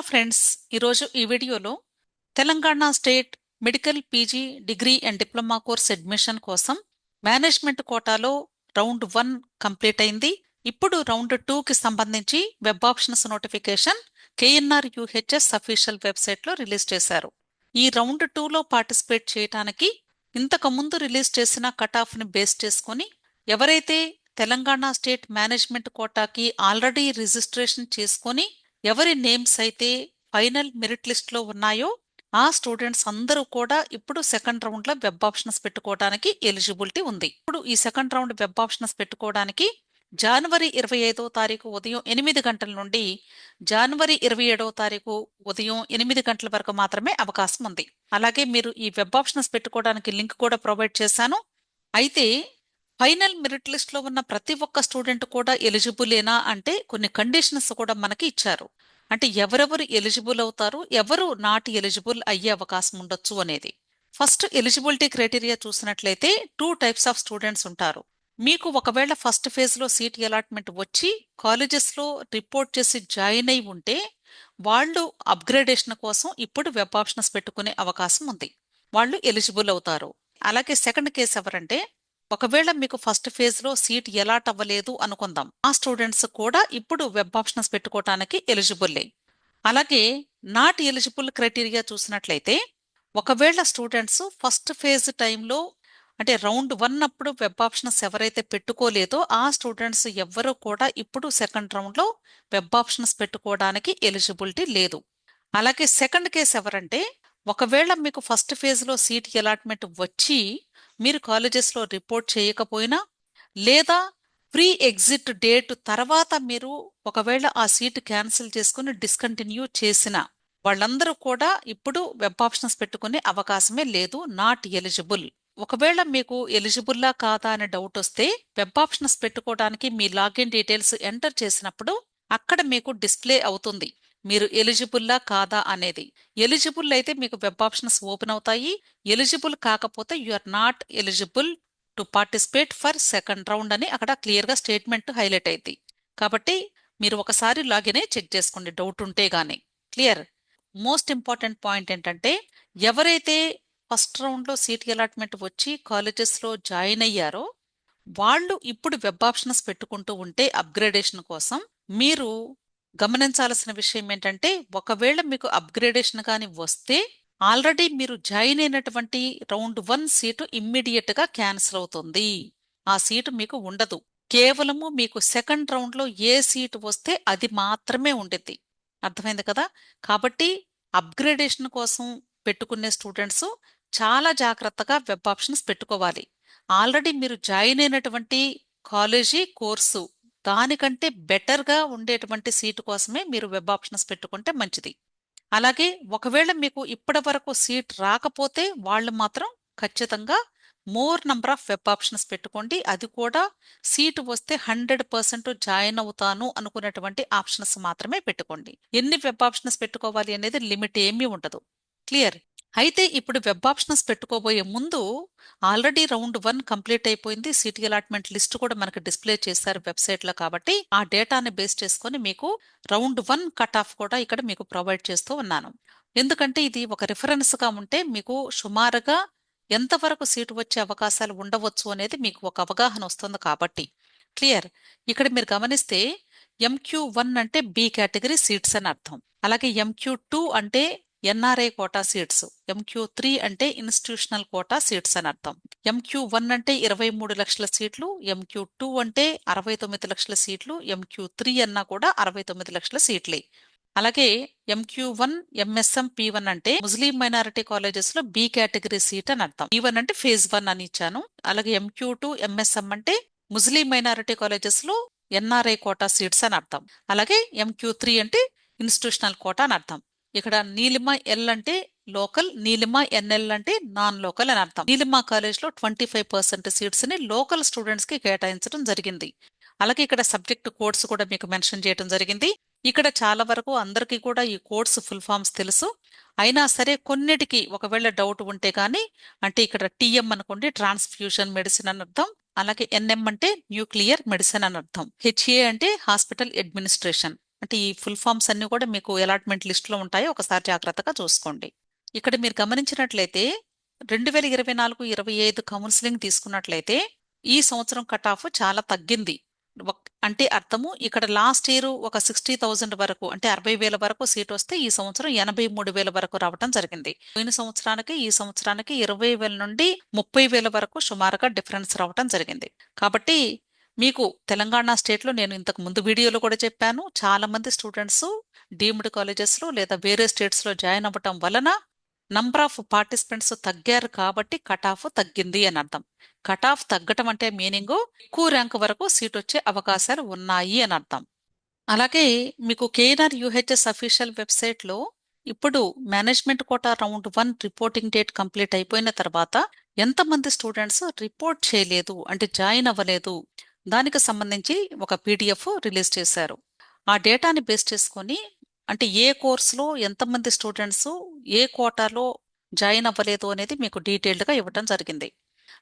Friends, ఈరోజు ఈ వీడియోలో Telangana state medical PG degree and diploma course admission కోసం మేనేజ్మెంట్ కోటాలో రౌండ్ 1 కంప్లీట్ అయింది. ఇప్పుడు రౌండ్ 2కి సంబంధించి web options notification KNR UHS official వెబ్సైట్లో రిలీజ్ చేశారు. ఈ రౌండ్ 2లో పార్టిసిపేట్ చేయడానికి ఇంతకు ముందు రిలీజ్ చేసిన కట్ ఆఫ్ని బేస్ చేసుకొని ఎవరైతే తెలంగాణ స్టేట్ మేనేజ్మెంట్ కోటాకి ఆల్రెడీ రిజిస్ట్రేషన్ చేసుకొని ఎవరి నేమ్స్ అయితే ఫైనల్ మెరిట్ లిస్ట్ లో ఉన్నాయో ఆ స్టూడెంట్స్ అందరూ కూడా ఇప్పుడు సెకండ్ రౌండ్ లో వెబ్ ఆప్షన్స్ పెట్టుకోవడానికి ఎలిజిబిలిటీ ఉంది. ఇప్పుడు ఈ సెకండ్ రౌండ్ వెబ్ ఆప్షన్స్ పెట్టుకోవడానికి జనవరి 25వ తారీఖు ఉదయం 8 గంటల నుండి జనవరి 27వ తారీఖు ఉదయం 8 గంటల వరకు మాత్రమే అవకాశం ఉంది. అలాగే మీరు ఈ వెబ్ ఆప్షన్స్ పెట్టుకోవడానికి లింక్ కూడా ప్రొవైడ్ చేశాను. అయితే ఫైనల్ మెరిట్ లిస్ట్ లో ఉన్న ప్రతి ఒక్క స్టూడెంట్ కూడా ఎలిజిబులేనా అంటే కొన్ని కండిషన్స్ కూడా మనకి ఇచ్చారు. అంటే ఎవరెవరు ఎలిజిబుల్ అవుతారు, ఎవరు నాట్ ఎలిజిబుల్ అయ్యే అవకాశం ఉండొచ్చు అనేది. ఫస్ట్ ఎలిజిబిలిటీ క్రైటీరియా చూసినట్లయితే 2 టైప్స్ ఆఫ్ స్టూడెంట్స్ ఉంటారు. మీకు ఒకవేళ ఫస్ట్ ఫేజ్ లో సీట్ అలాట్మెంట్ వచ్చి కాలేజెస్ లో రిపోర్ట్ చేసి జాయిన్ అయి ఉంటే వాళ్ళు అప్గ్రేడేషన్ కోసం ఇప్పుడు వెబ్ ఆప్షన్స్ పెట్టుకునే అవకాశం ఉంది. వాళ్ళు ఎలిజిబుల్ అవుతారు. అలాగే సెకండ్ కేసు ఎవరంటే ఒకవేళ మీకు ఫస్ట్ ఫేజ్ లో సీట్ అలాట్ అవ్వలేదు అనుకుందాం, ఆ స్టూడెంట్స్ కూడా ఇప్పుడు వెబ్ ఆప్షన్స్ పెట్టుకోవడానికి ఎలిజిబుల్లే. అలాగే నాట్ ఎలిజిబుల్ క్రైటీరియా చూసినట్లయితే ఒకవేళ స్టూడెంట్స్ ఫస్ట్ ఫేజ్ టైంలో అంటే రౌండ్ 1 అప్పుడు వెబ్ ఆప్షన్స్ ఎవరైతే పెట్టుకోలేదో ఆ స్టూడెంట్స్ ఎవ్వరూ కూడా ఇప్పుడు సెకండ్ రౌండ్ లో వెబ్ ఆప్షన్స్ పెట్టుకోవడానికి ఎలిజిబిలిటీ లేదు. అలాగే సెకండ్ కేసు ఎవరంటే ఒకవేళ మీకు ఫస్ట్ ఫేజ్ లో సీట్ అలాట్మెంట్ వచ్చి మీరు కాలేజెస్లో రిపోర్ట్ చేయకపోయినా లేదా ప్రీ ఎగ్జిట్ డేట్ తర్వాత మీరు ఒకవేళ ఆ సీట్ క్యాన్సిల్ చేసుకుని డిస్కంటిన్యూ చేసిన వాళ్ళందరూ కూడా ఇప్పుడు వెబ్ ఆప్షన్స్ పెట్టుకునే అవకాశమే లేదు, నాట్ ఎలిజిబుల్. ఒకవేళ మీకు ఎలిజిబుల్లా కాదా అనే డౌట్ వస్తే వెబ్ ఆప్షన్స్ పెట్టుకోవడానికి మీ లాగిన్ డీటెయిల్స్ ఎంటర్ చేసినప్పుడు అక్కడ మీకు డిస్ప్లే అవుతుంది మీరు ఎలిజిబుల్లా కాదా అనేది. ఎలిజిబుల్ అయితే మీకు వెబ్ ఆప్షన్స్ ఓపెన్ అవుతాయి, ఎలిజిబుల్ కాకపోతే you are not eligible to participate for second round అని అక్కడ క్లియర్గా స్టేట్మెంట్ హైలైట్ అయింది. కాబట్టి మీరు ఒకసారి లాగిన్ అయి చెక్ చేసుకోండి డౌట్ ఉంటే గానీ. క్లియర్. మోస్ట్ ఇంపార్టెంట్ పాయింట్ ఏంటంటే ఎవరైతే ఫస్ట్ రౌండ్లో సీట్ అలాట్మెంట్ వచ్చి కాలేజెస్లో జాయిన్ అయ్యారో వాళ్ళు ఇప్పుడు వెబ్ ఆప్షన్స్ పెట్టుకుంటూ ఉంటే అప్గ్రేడేషన్ కోసం మీరు గమనించాల్సిన విషయం ఏంటంటే ఒకవేళ మీకు అప్గ్రేడేషన్ కానీ వస్తే ఆల్రెడీ మీరు జాయిన్ అయినటువంటి రౌండ్ 1 సీటు ఇమ్మీడియట్ గా క్యాన్సిల్ అవుతుంది. ఆ సీటు మీకు ఉండదు. కేవలము మీకు సెకండ్ రౌండ్ లో ఏ సీటు వస్తే అది మాత్రమే ఉండిద్ది. అర్థమైంది కదా. కాబట్టి అప్గ్రేడేషన్ కోసం పెట్టుకునే స్టూడెంట్స్ చాలా జాగ్రత్తగా వెబ్ ఆప్షన్స్ పెట్టుకోవాలి. ఆల్రెడీ మీరు జాయిన్ అయినటువంటి కాలేజీ కోర్సు దానికంటే బెటర్గా ఉండేటువంటి సీటు కోసమే మీరు వెబ్ ఆప్షన్స్ పెట్టుకుంటే మంచిది. అలాగే ఒకవేళ మీకు ఇప్పటి వరకు సీట్ రాకపోతే వాళ్ళు మాత్రం ఖచ్చితంగా more number of web options పెట్టుకోండి. అది కూడా సీటు వస్తే 100% జాయిన్ అవుతాను అనుకున్నటువంటి ఆప్షన్స్ మాత్రమే పెట్టుకోండి. ఎన్ని వెబ్ ఆప్షన్స్ పెట్టుకోవాలి అనేది లిమిట్ ఏమీ ఉండదు. క్లియర్. అయితే ఇప్పుడు వెబ్ ఆప్షన్స్ పెట్టుకోబోయే ముందు ఆల్రెడీ రౌండ్ 1 కంప్లీట్ అయిపోయింది, సీట్ అలాట్మెంట్ లిస్ట్ కూడా మనకు డిస్ప్లే చేశారు వెబ్సైట్లో. కాబట్టి ఆ డేటాని బేస్ చేసుకొని మీకు రౌండ్ 1 కట్ ఆఫ్ కూడా ఇక్కడ మీకు ప్రొవైడ్ చేస్తూ ఉన్నాను. ఎందుకంటే ఇది ఒక రిఫరెన్స్గా ఉంటే మీకు సుమారుగా ఎంతవరకు సీటు వచ్చే అవకాశాలు ఉండవచ్చు అనేది మీకు ఒక అవగాహన వస్తుంది కాబట్టి. క్లియర్. ఇక్కడ మీరు గమనిస్తే MQ1 అంటే బి కేటగిరీ సీట్స్ అని అర్థం. అలాగే MQ2 అంటే ఎన్ఆర్ఐ కోటా సీట్స్, MQ3 అంటే ఇన్స్టిట్యూషనల్ కోటా సీట్స్ అని అర్థం. MQ1 అంటే 23 లక్షల సీట్లు, MQ2 అంటే 69 లక్షల సీట్లు, MQ3 అన్నా కూడా 69 లక్షల సీట్లే. అలాగే MQ1 MSM P1 అంటే ముస్లిం మైనారిటీ కాలేజెస్ లో బి కేటగిరీ సీట్ అని అర్థం. P1 అంటే ఫేజ్ 1 అని ఇచ్చాను. అలాగే MQ2 MSM అంటే ముస్లిం మైనారిటీ కాలేజెస్ లో ఎన్ఆర్ఐ కోటా సీట్స్ అని అర్థం. అలాగే MQ3 అంటే ఇన్స్టిట్యూషనల్ కోటా అని అర్థం. ఇక్కడ నీలిమ ఎల్ అంటే లోకల్, నీలిమ NL అంటే నాన్ లోకల్ అని అర్థం. నీలిమ కాలేజ్ లో 25% సీట్స్ ని లోకల్ స్టూడెంట్స్ కి కేటాయించడం జరిగింది. అలాగే ఇక్కడ సబ్జెక్ట్ కోడ్స్ కూడా మీకు మెన్షన్ చేయడం జరిగింది. ఇక్కడ చాలా వరకు అందరికీ కూడా ఈ కోడ్స్ ఫుల్ ఫామ్స్ తెలుసు. అయినా సరే కొన్నిటికి ఒకవేళ డౌట్ ఉంటే గానీ, అంటే ఇక్కడ TM అనుకోండి ట్రాన్స్ఫ్యూషన్ మెడిసిన్ అని అర్థం. అలాగే NM అంటే న్యూక్లియర్ మెడిసిన్ అని అర్థం. HA అంటే హాస్పిటల్ అడ్మినిస్ట్రేషన్ అంటే ఈ ఫుల్ ఫామ్స్ అన్ని కూడా మీకు అలాట్మెంట్ లిస్టులో ఉంటాయి, ఒకసారి జాగ్రత్తగా చూసుకోండి. ఇక్కడ మీరు గమనించినట్లయితే 2024-25 కౌన్సిలింగ్ తీసుకున్నట్లయితే ఈ సంవత్సరం కట్ ఆఫ్ చాలా తగ్గింది. అంటే అర్థము ఇక్కడ లాస్ట్ ఇయర్ ఒక 60,000 వరకు, అంటే 60,000 వరకు సీట్ వస్తే ఈ సంవత్సరం 83,000 వరకు రావటం జరిగింది. పోయిన సంవత్సరానికి ఈ సంవత్సరానికి 20,000 నుండి 30,000 వరకు సుమారుగా డిఫరెన్స్ రావటం జరిగింది. కాబట్టి మీకు తెలంగాణ స్టేట్లో నేను ఇంతకు ముందు వీడియోలో కూడా చెప్పాను, చాలా మంది స్టూడెంట్స్ డీమ్డ్ కాలేజెస్లో లేదా వేరే స్టేట్స్లో జాయిన్ అవ్వటం వలన నంబర్ ఆఫ్ పార్టిసిపెంట్స్ తగ్గారు కాబట్టి కట్ ఆఫ్ తగ్గింది అని అర్థం. కట్ ఆఫ్ తగ్గటం అంటే మీనింగ్ ఎక్కువ ర్యాంక్ వరకు సీట్ వచ్చే అవకాశాలు ఉన్నాయి అని అర్థం. అలాగే మీకు కేఎన్ఆర్ యూహెచ్ఎస్ అఫీషియల్ వెబ్సైట్లో ఇప్పుడు management quota round 1 reporting date complete అయిపోయిన తర్వాత ఎంతమంది స్టూడెంట్స్ రిపోర్ట్ చేయలేదు అంటే జాయిన్ అవ్వలేదు దానికి సంబంధించి ఒక పీడిఎఫ్ రిలీజ్ చేశారు. ఆ డేటాని బేస్ చేసుకొని అంటే ఏ కోర్సులో ఎంతమంది స్టూడెంట్స్ ఏ కోటాలో జాయిన్ అవ్వలేదు అనేది మీకు డీటెయిల్డ్గా ఇవ్వటం జరిగింది.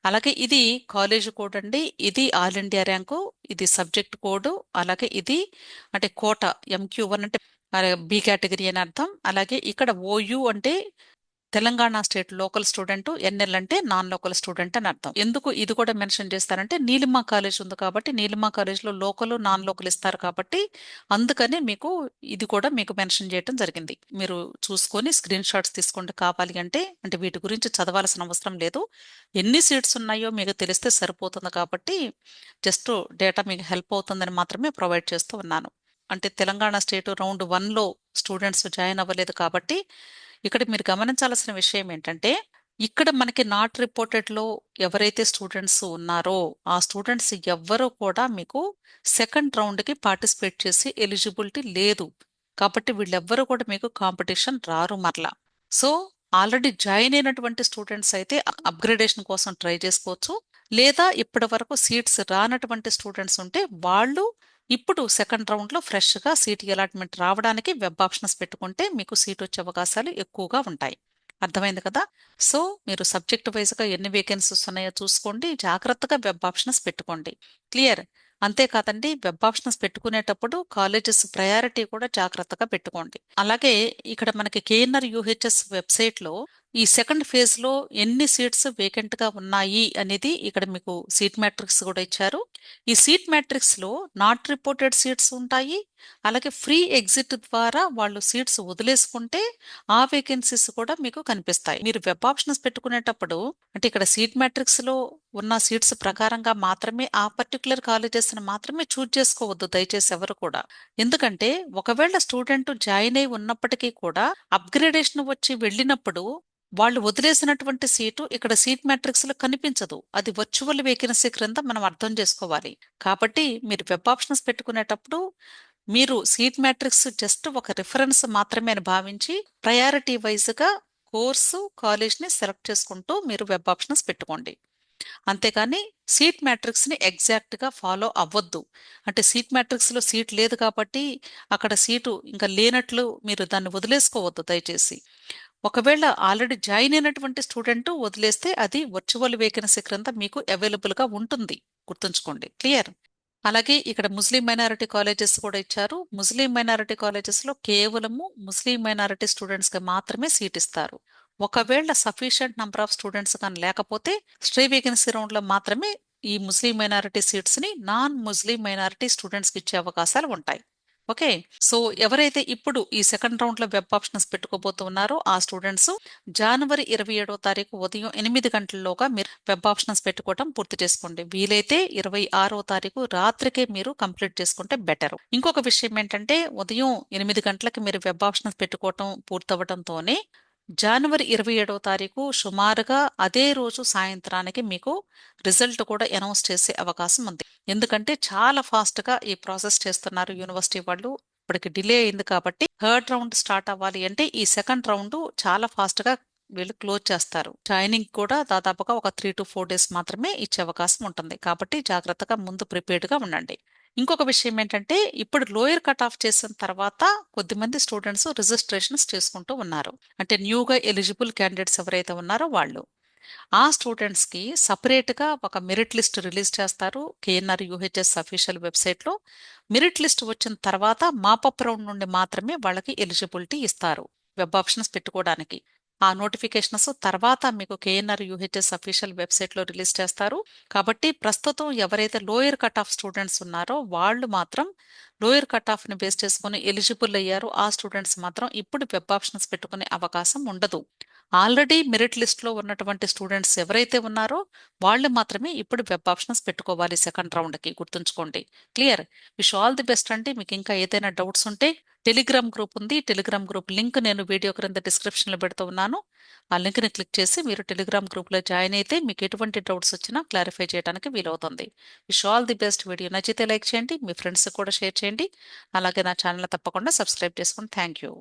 అలాగే ఇది కాలేజ్ కోడ్ అండి, ఇది ఆల్ ఇండియా ర్యాంకు, ఇది సబ్జెక్ట్ కోడ్, అలాగే ఇది అంటే కోట MQ1 అంటే బి కేటగిరీ అని అర్థం. అలాగే ఇక్కడ OU అంటే Telangana state local student, NL అంటే నాన్ లోకల్ స్టూడెంట్ అని అర్థం. ఎందుకు ఇది కూడా మెన్షన్ చేస్తారంటే నీలిమా కాలేజ్ ఉంది కాబట్టి నీలిమా కాలేజ్లో లోకల్ నాన్ లోకల్ ఇస్తారు కాబట్టి అందుకని మీకు ఇది కూడా మీకు మెన్షన్ చేయడం జరిగింది. మీరు చూసుకొని స్క్రీన్ షాట్స్ తీసుకోండి కావాలి అంటే. అంటే వీటి గురించి చదవాల్సిన అవసరం లేదు, ఎన్ని సీట్స్ ఉన్నాయో మీకు తెలిస్తే సరిపోతుంది కాబట్టి జస్ట్ డేటా మీకు హెల్ప్ అవుతుందని మాత్రమే ప్రొవైడ్ చేస్తూ ఉన్నాను. అంటే తెలంగాణ స్టేట్ రౌండ్ 1లో స్టూడెంట్స్ జాయిన్ అవ్వలేదు కాబట్టి ఇక్కడ మీరు గమనించాల్సిన విషయం ఏంటంటే ఇక్కడ మనకి నాట్ రిపోర్టెడ్లో ఎవరైతే స్టూడెంట్స్ ఉన్నారో ఆ స్టూడెంట్స్ ఎవ్వరూ కూడా మీకు సెకండ్ రౌండ్కి పార్టిసిపేట్ చేసి ఎలిజిబిలిటీ లేదు కాబట్టి వీళ్ళెవ్వరూ కూడా మీకు కాంపిటీషన్ రారు మరలా. సో ఆల్రెడీ జాయిన్ అయినటువంటి స్టూడెంట్స్ అయితే అప్గ్రేడేషన్ కోసం ట్రై చేసుకోవచ్చు, లేదా ఇప్పటి వరకు సీట్స్ రానటువంటి స్టూడెంట్స్ ఉంటే వాళ్ళు ఇప్పుడు సెకండ్ రౌండ్లో ఫ్రెష్గా సీట్ అలాట్మెంట్ రావడానికి వెబ్ ఆప్షన్స్ పెట్టుకుంటే మీకు సీట్ వచ్చే అవకాశాలు ఎక్కువగా ఉంటాయి. అర్థమైంది కదా? సో మీరు సబ్జెక్ట్ వైజ్గా ఎన్ని వేకెన్సీస్ ఉన్నాయో చూసుకోండి, జాగ్రత్తగా వెబ్ ఆప్షన్స్ పెట్టుకోండి. క్లియర్? అంతేకాదండి, వెబ్ ఆప్షన్స్ పెట్టుకునేటప్పుడు కాలేజెస్ ప్రయారిటీ కూడా జాగ్రత్తగా పెట్టుకోండి. అలాగే ఇక్కడ మనకి కేఎన్ఆర్ యూహెచ్ఎస్ వెబ్సైట్లో ఈ సెకండ్ ఫేజ్లో ఎన్ని సీట్స్ వేకెంట్గా ఉన్నాయి అనేది ఇక్కడ మీకు సీట్ మ్యాట్రిక్స్ కూడా ఇచ్చారు. ఈ సీట్ మ్యాట్రిక్స్లో నాట్ రిపోర్టెడ్ సీట్స్ ఉంటాయి, అలాగే ఫ్రీ ఎగ్జిట్ ద్వారా వాళ్ళు సీట్స్ వదిలేసుకుంటే ఆ వేకెన్సీస్ కూడా మీకు కనిపిస్తాయి. మీరు వెబ్ ఆప్షన్స్ పెట్టుకునేటప్పుడు అంటే ఇక్కడ సీట్ మ్యాట్రిక్స్లో ఉన్న సీట్స్ ప్రకారంగా మాత్రమే ఆ పర్టికులర్ కాలేజెస్ని మాత్రమే చూజ్ చేసుకోవద్దు దయచేసి ఎవరు కూడా. ఎందుకంటే ఒకవేళ స్టూడెంట్ జాయిన్ అయి ఉన్నప్పటికీ కూడా అప్గ్రేడేషన్ వచ్చి వెళ్ళినప్పుడు వాళ్ళు వదిలేసినటువంటి సీటు ఇక్కడ సీట్ మ్యాట్రిక్స్ లో కనిపించదు, అది వర్చువల్ వేకెన్సీ క్రింద మనం అర్థం చేసుకోవాలి. కాబట్టి మీరు వెబ్ ఆప్షన్స్ పెట్టుకునేటప్పుడు మీరు సీట్ మ్యాట్రిక్స్ జస్ట్ ఒక రిఫరెన్స్ మాత్రమే అని భావించి ప్రయారిటీ వైజ్గా కోర్సు కాలేజ్ని సెలెక్ట్ చేసుకుంటూ మీరు వెబ్ ఆప్షన్స్ పెట్టుకోండి. అంతేకాని సీట్ మ్యాట్రిక్స్ని ఎగ్జాక్ట్గా ఫాలో అవ్వద్దు. అంటే సీట్ మ్యాట్రిక్స్లో సీట్ లేదు కాబట్టి అక్కడ సీటు ఇంకా లేనట్లు మీరు దాన్ని వదిలేసుకోవద్దు దయచేసి. ఒకవేళ ఆల్రెడీ జాయిన్ అయినటువంటి స్టూడెంట్ వదిలేస్తే అది వర్చువల్ వేకెన్సీ క్రింద మీకు అవైలబుల్గా ఉంటుంది, గుర్తుంచుకోండి. క్లియర్? అలాగే ఇక్కడ ముస్లిం మైనారిటీ కాలేజెస్ కూడా ఇచ్చారు. ముస్లిం మైనారిటీ కాలేజెస్లో కేవలము ముస్లిం మైనారిటీ స్టూడెంట్స్కి మాత్రమే సీట్ ఇస్తారు. ఒకవేళ సఫిషియంట్ నంబర్ ఆఫ్ స్టూడెంట్స్ కానీ లేకపోతే స్ట్రే వేకెన్సీ రౌండ్లో మాత్రమే ఈ ముస్లిం మైనారిటీ సీట్స్ని నాన్ ముస్లిం మైనారిటీ స్టూడెంట్స్కి ఇచ్చే అవకాశాలు ఉంటాయి. ఓకే, సో ఎవరైతే ఇప్పుడు ఈ సెకండ్ రౌండ్లో వెబ్ ఆప్షన్స్ పెట్టుకోబోతున్నారో ఆ స్టూడెంట్స్ జనవరి 27వ తారీఖు ఉదయం 8 గంటల్లోగా మీరు వెబ్ ఆప్షన్స్ పెట్టుకోవడం పూర్తి చేసుకోండి. వీలైతే 26వ తారీఖు రాత్రికే మీరు కంప్లీట్ చేసుకుంటే బెటర్. ఇంకొక విషయం ఏంటంటే ఉదయం 8 గంటలకి మీరు వెబ్ ఆప్షన్స్ పెట్టుకోవటం పూర్తవడంతోనే జనవరి 27వ తారీఖు సుమారుగా అదే రోజు సాయంత్రానికి మీకు రిజల్ట్ కూడా అనౌన్స్ చేసే అవకాశం ఉంది. ఎందుకంటే చాలా ఫాస్ట్గా ఈ ప్రాసెస్ చేస్తున్నారు యూనివర్సిటీ వాళ్ళు. ఇప్పటికి డిలే అయింది కాబట్టి థర్డ్ రౌండ్ స్టార్ట్ అవ్వాలి అంటే ఈ సెకండ్ రౌండ్ చాలా ఫాస్ట్గా వీళ్ళు క్లోజ్ చేస్తారు. జాయినింగ్ కూడా దాదాపుగా ఒక 3 to 4 days మాత్రమే ఇచ్చే అవకాశం ఉంటుంది. కాబట్టి జాగ్రత్తగా ముందు ప్రిపేర్డ్గా ఉండండి. ఇంకొక విషయం ఏంటంటే ఇప్పుడు లోయర్ కట్ ఆఫ్ చేసిన తర్వాత కొద్దిమంది స్టూడెంట్స్ రిజిస్ట్రేషన్స్ చేసుకుంటూ ఉన్నారు. అంటే న్యూగా ఎలిజిబుల్ క్యాండిడేట్స్ ఎవరైతే ఉన్నారో వాళ్ళు ఆ స్టూడెంట్స్కి సపరేట్గా ఒక మెరిట్ లిస్ట్ రిలీజ్ చేస్తారు కేఎన్ఆర్ యూహెచ్ఎస్ అఫీషియల్ వెబ్సైట్లో. మెరిట్ లిస్ట్ వచ్చిన తర్వాత మాపప్ రౌండ్ నుండి మాత్రమే వాళ్ళకి ఎలిజిబిలిటీ ఇస్తారు వెబ్ ఆప్షన్స్ పెట్టుకోవడానికి. ఆ నోటిఫికేషన్స్ తర్వాత మీకు కేఎన్ఆర్ యూహెచ్ఎస్ అఫీషియల్ వెబ్సైట్లో రిలీజ్ చేస్తారు. కాబట్టి ప్రస్తుతం ఎవరైతే లోయర్ కట్ ఆఫ్ స్టూడెంట్స్ ఉన్నారో వాళ్ళు మాత్రం లోయర్ కట్ ఆఫ్ని బేస్ చేసుకుని ఎలిజిబుల్ అయ్యారు ఆ స్టూడెంట్స్ మాత్రం ఇప్పుడు వెబ్ ఆప్షన్స్ పెట్టుకునే అవకాశం ఉండదు. ఆల్రెడీ మెరిట్ లిస్ట్లో ఉన్నటువంటి స్టూడెంట్స్ ఎవరైతే ఉన్నారో వాళ్ళు మాత్రమే ఇప్పుడు వెబ్ ఆప్షన్స్ పెట్టుకోవాలి సెకండ్ రౌండ్కి, గుర్తుంచుకోండి. Clear. Wish all the best అండి. మీకు ఇంకా ఏదైనా డౌట్స్ ఉంటే టెలిగ్రామ్ గ్రూప్ ఉంది. టెలిగ్రామ్ గ్రూప్ లింక్ నేను వీడియో క్రింద డిస్క్రిప్షన్లో పెడుతూ ఉన్నాను. ఆ లింక్ని క్లిక్ చేసి మీరు టెలిగ్రామ్ గ్రూప్లో జాయిన్ అయితే మీకు ఎటువంటి డౌట్స్ వచ్చినా క్లారిఫై చేయడానికి వీలవుతుంది. Wish all the best. Video నచ్చితే లైక్ చేయండి, మీ ఫ్రెండ్స్ కూడా షేర్ చేయండి. అలాగే నా ఛానల్ తప్పకుండా సబ్స్క్రైబ్ చేసుకోండి. Thank you.